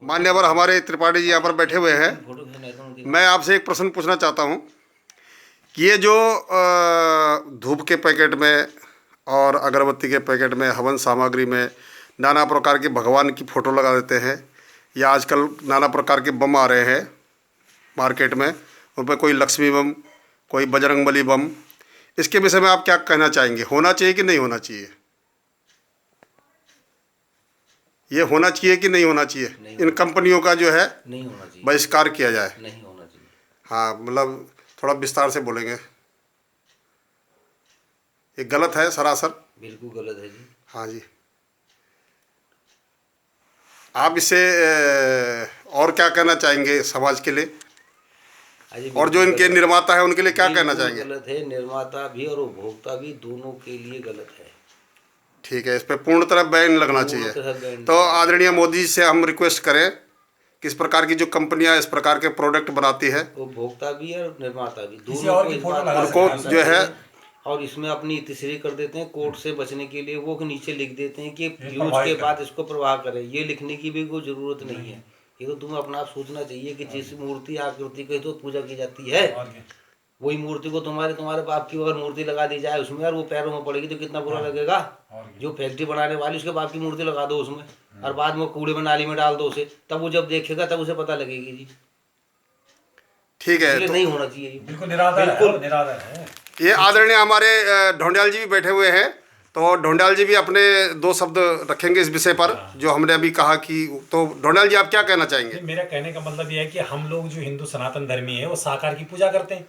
मान्यवर हमारे त्रिपाठी जी यहाँ पर बैठे हुए हैं। मैं आपसे एक प्रश्न पूछना चाहता हूँ कि ये जो धूप के पैकेट में और अगरबत्ती के पैकेट में, हवन सामग्री में नाना प्रकार के भगवान की फ़ोटो लगा देते हैं, या आजकल नाना प्रकार के बम आ रहे हैं मार्केट में, उन पर कोई लक्ष्मी बम, कोई बजरंगबली बम, इसके विषय में आप क्या कहना चाहेंगे? होना चाहिए कि नहीं होना चाहिए? ये होना चाहिए कि नहीं होना चाहिए? इन कंपनियों का जो है नहीं होना चाहिए, बहिष्कार किया जाए। नहीं होना चाहिए। हाँ, मतलब थोड़ा विस्तार से बोलेंगे। ये गलत है सरासर। बिल्कुल गलत है जी। हाँ जी, आप इससे और क्या कहना चाहेंगे समाज के लिए, और जो इनके निर्माता है उनके लिए क्या कहना चाहेंगे? गलत है, निर्माता भी और उपभोक्ता भी दोनों के लिए गलत है। ठीक है, इस पर पूर्ण तरह बैन लगना चाहिए। तो आदरणीय मोदी जी से हम रिक्वेस्ट करें, किस प्रकार की जो कंपनियां इस प्रकार के प्रोडक्ट बनाती है, उपभोक्ता भी और निर्माता भी दोनों उनको जो है, और इसमें अपनी इतिश्री कर देते हैं कोर्ट से बचने के लिए। वो नीचे लिख देते हैं कि यूज के बाद इसको प्रवाह करें। ये लिखने की भी कोई जरूरत नहीं है। ये तो तुम्हें अपना आप सोचना चाहिए कि जिस मूर्ति आकृति की तो पूजा की जाती है, वही मूर्ति को तुम्हारे बाप की अगर मूर्ति लगा दी जाए उसमें, और वो पैरों में पड़ेगी तो कितना बुरा लगेगा। जो फैक्ट्री बनाने वाली उसके बाप की मूर्ति लगा दो उसमें, और बाद में कूड़े में नाली में डाल दो उसे, तब वो जब देखेगा तब उसे पता लगेगी जी। ठीक है, तो नहीं होना चाहिए, बिल्कुल निराधार है। ये आदरणीय हमारे ढोंडियाल जी भी बैठे हुए हैं, तो ढोंडियाल जी भी अपने दो शब्द रखेंगे इस विषय पर जो हमने अभी कहा कि। तो ढोंडियाल जी, आप क्या कहना चाहेंगे? मेरा कहने का मतलब यह है कि हम लोग जो हिंदू सनातन धर्मी है वो साकार की पूजा करते हैं,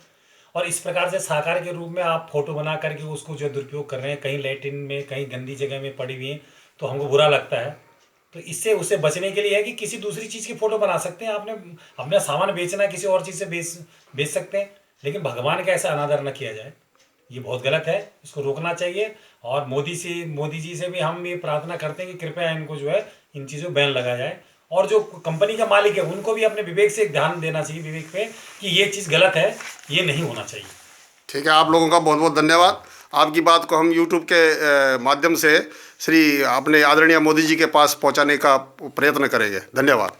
और इस प्रकार से साकार के रूप में आप फोटो बना करके उसको जो दुरुपयोग कर रहे हैं, कहीं लैट्रिन में, कहीं गंदी जगह में पड़ी हुई है, तो हमको बुरा लगता है। तो इससे उसे बचने के लिए है कि किसी दूसरी चीज़ की फ़ोटो बना सकते हैं। आपने अपना सामान बेचना किसी और चीज़ से बेच सकते हैं, लेकिन भगवान का ऐसा अनादर न किया जाए। ये बहुत गलत है, इसको रोकना चाहिए। और मोदी जी से भी हम ये प्रार्थना करते हैं कि कृपया इनको जो है इन चीज़ों बैन लगा जाए, और जो कंपनी का मालिक है उनको भी अपने विवेक से ध्यान देना चाहिए, विवेक पे, कि ये चीज़ गलत है, ये नहीं होना चाहिए। ठीक है, आप लोगों का बहुत बहुत धन्यवाद। आपकी बात को हम यूट्यूब के माध्यम से श्री अपने आदरणीय मोदी जी के पास पहुंचाने का प्रयत्न करेंगे। धन्यवाद।